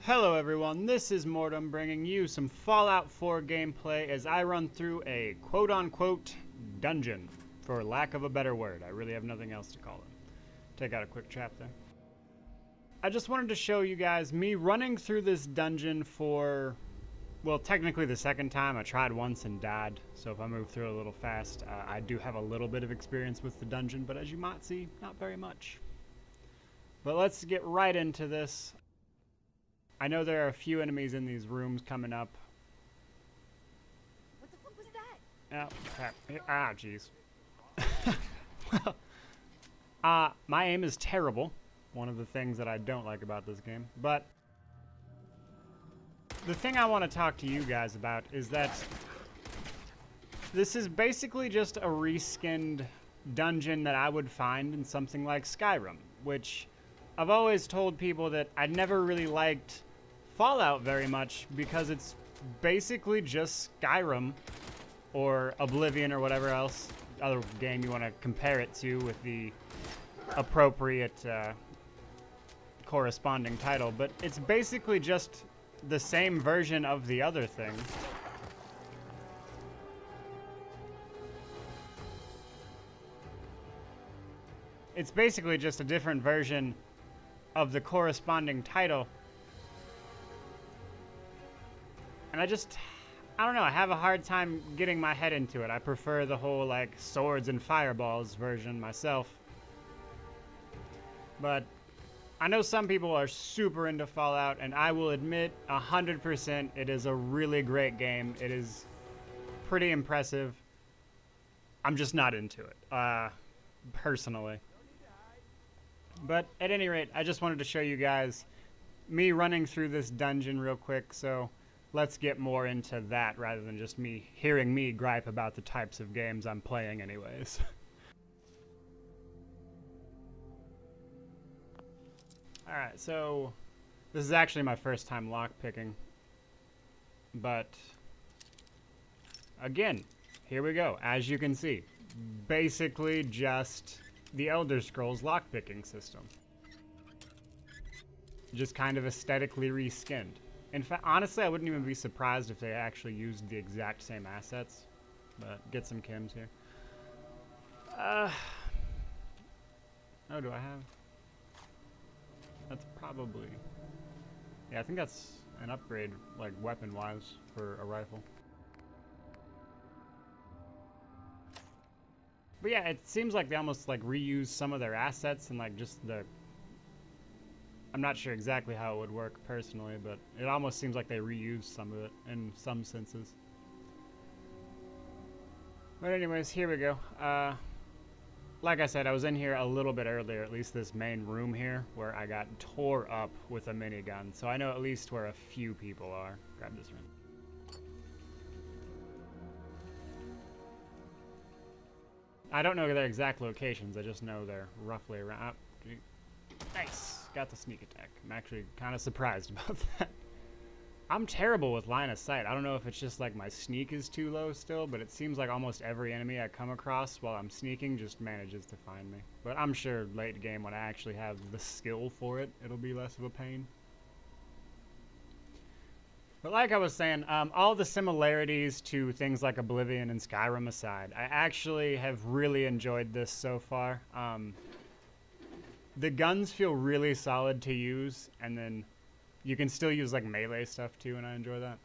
Hello everyone, this is Mortem bringing you some Fallout 4 gameplay as I run through a quote-unquote dungeon, for lack of a better word. I really have nothing else to call it. Take out a quick trap there. I just wanted to show you guys me running through this dungeon for, well, technically the second time. I tried once and died, so if I move through it a little fast, I do have a little bit of experience with the dungeon, but as you might see, not very much. But let's get right into this. I know there are a few enemies in these rooms coming up. What the fuck was that? Oh, crap. Ah, jeez. Well, my aim is terrible. One of the things that I don't like about this game. But the thing I want to talk to you guys about is that this is basically just a reskinned dungeon that I would find in something like Skyrim, which I've always told people that I never really liked Fallout very much because it's basically just Skyrim or Oblivion or whatever else other game you want to compare it to with the appropriate corresponding title, but it's basically just the same version of the other thing. It's basically just a different version of the corresponding title. And I don't know, I have a hard time getting my head into it. I prefer the whole, like, swords and fireballs version myself. But I know some people are super into Fallout, and I will admit 100% it is a really great game. It is pretty impressive. I'm just not into it, personally. But at any rate, I just wanted to show you guys me running through this dungeon real quick, so let's get more into that rather than just hearing me gripe about the types of games I'm playing anyways. Alright, so this is actually my first time lockpicking, but again, here we go. As you can see, basically just the Elder Scrolls lockpicking system. Just kind of aesthetically reskinned. In fact, honestly, I wouldn't even be surprised if they actually used the exact same assets. But get some chems here. Oh, do I have? That's probably... Yeah, I think that's an upgrade, like, weapon-wise for a rifle. But yeah, it seems like they almost, like, reuse some of their assets and, like, just the... I'm not sure exactly how it would work personally, but it almost seems like they reused some of it in some senses. But anyways, here we go. Like I said, I was in here a little bit earlier, at least this main room here, where I got tore up with a minigun. So I know at least where a few people are. Grab this room. I don't know their exact locations, I just know they're roughly around. Oh, nice! Got the sneak attack. I'm actually kind of surprised about that. I'm terrible with line of sight. I don't know if it's just like my sneak is too low still, but it seems like almost every enemy I come across while I'm sneaking just manages to find me. But I'm sure late game when I actually have the skill for it, it'll be less of a pain. But like I was saying, all the similarities to things like Oblivion and Skyrim aside, I actually have really enjoyed this so far. The guns feel really solid to use, and then you can still use like melee stuff too, and I enjoy that.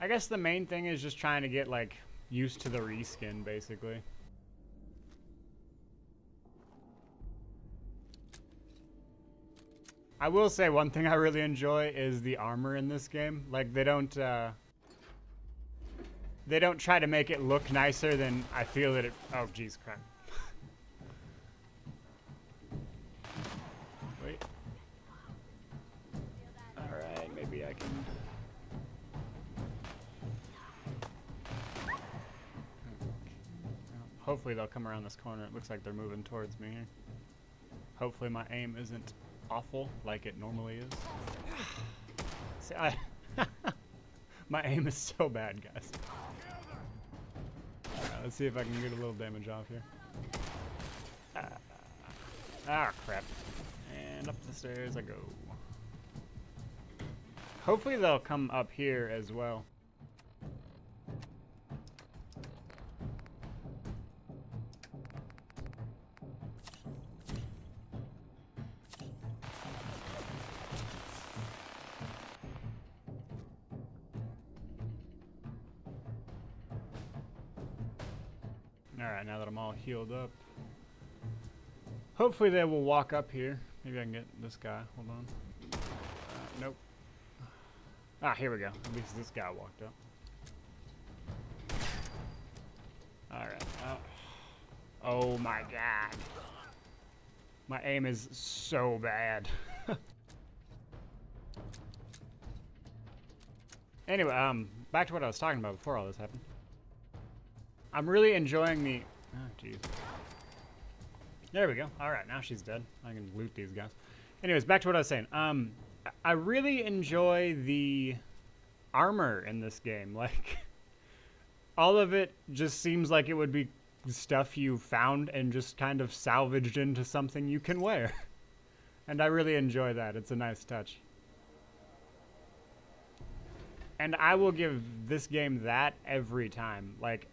I guess the main thing is just trying to get like used to the reskin, basically. I will say one thing I really enjoy is the armor in this game. Like they don't try to make it look nicer than I feel that it... Oh, jeez, crap. Wait. Alright, maybe I can... Hopefully they'll come around this corner. It looks like they're moving towards me here. Hopefully my aim isn't awful like it normally is. See, my aim is so bad, guys. Let's see if I can get a little damage off here. Crap. And up the stairs I go. Hopefully they'll come up here as well. Alright, now that I'm all healed up. Hopefully they will walk up here. Maybe I can get this guy. Hold on. Nope. Ah, here we go. At least this guy walked up. Alright. Oh my god. My aim is so bad. Anyway, back to what I was talking about before all this happened. I'm really enjoying the... Oh, jeez. There we go. Alright, now she's dead. I can loot these guys. Anyways, back to what I was saying. I really enjoy the armor in this game. Like, all of it just seems like it would be stuff you found and just kind of salvaged into something you can wear. And I really enjoy that. It's a nice touch. And I will give this game that every time. Like,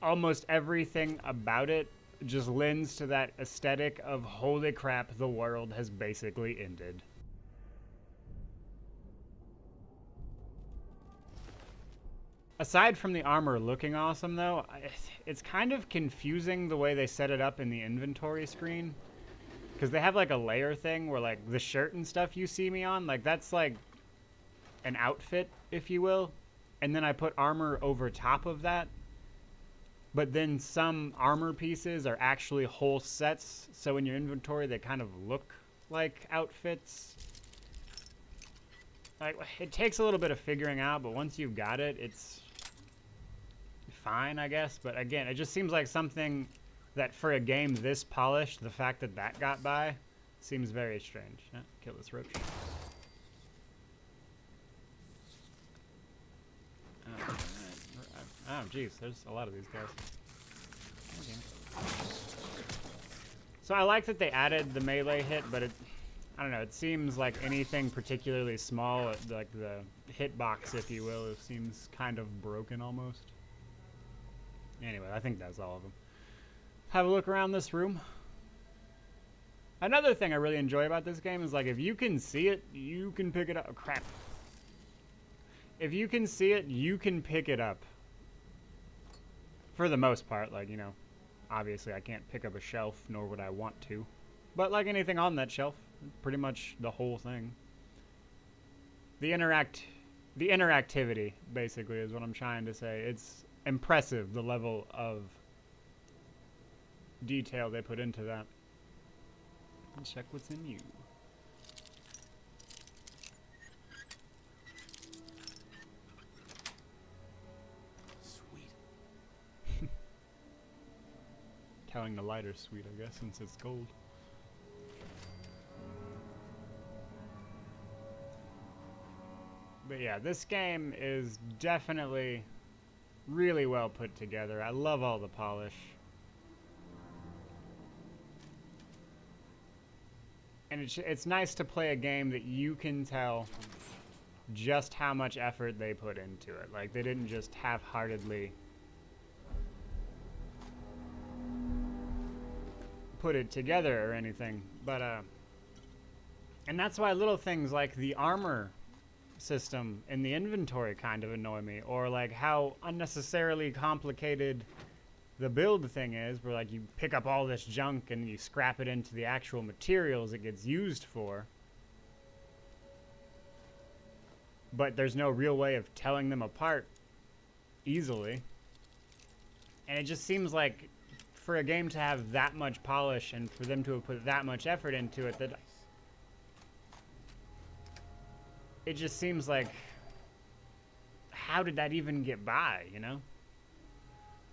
almost everything about it just lends to that aesthetic of holy crap, the world has basically ended. Aside from the armor looking awesome though, it's kind of confusing the way they set it up in the inventory screen. Because they have like a layer thing where like the shirt and stuff you see me on, like that's like an outfit, if you will. And then I put armor over top of that. But then some armor pieces are actually whole sets, so in your inventory they kind of look like outfits. Like, it takes a little bit of figuring out, but once you've got it, it's fine, I guess. But again, it just seems like something that for a game this polished, the fact that that got by seems very strange. Kill this roach. Oh, jeez, there's a lot of these guys. Okay. So I like that they added the melee hit, but I don't know, it seems like anything particularly small, like the hitbox, if you will, it seems kind of broken almost. Anyway, I think that's all of them. Have a look around this room. Another thing I really enjoy about this game is, like, if you can see it, you can pick it up. Oh, crap. If you can see it, you can pick it up. For the most part, like, you know, obviously I can't pick up a shelf, nor would I want to. But like anything on that shelf, pretty much the whole thing. The interactivity, basically, is what I'm trying to say. It's impressive, the level of detail they put into that. Let's check what's in you. Telling the lighter sweet, I guess, since it's gold. But yeah, this game is definitely really well put together. I love all the polish. And it's nice to play a game that you can tell just how much effort they put into it. Like, they didn't just half-heartedly put it together or anything, but and that's why little things like the armor system in the inventory kind of annoy me, or like how unnecessarily complicated the build thing is, where like you pick up all this junk and you scrap it into the actual materials it gets used for, but there's no real way of telling them apart easily. And it just seems like for a game to have that much polish and for them to have put that much effort into it, that it just seems like, how did that even get by, you know?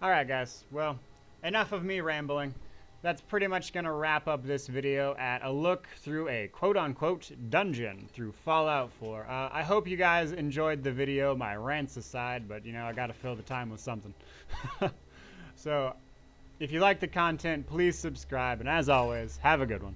Alright guys, well, enough of me rambling. That's pretty much gonna wrap up this video at a look through a quote-unquote dungeon through Fallout 4. I hope you guys enjoyed the video, my rants aside, but you know, I gotta fill the time with something. So, if you like the content, please subscribe, and as always, have a good one.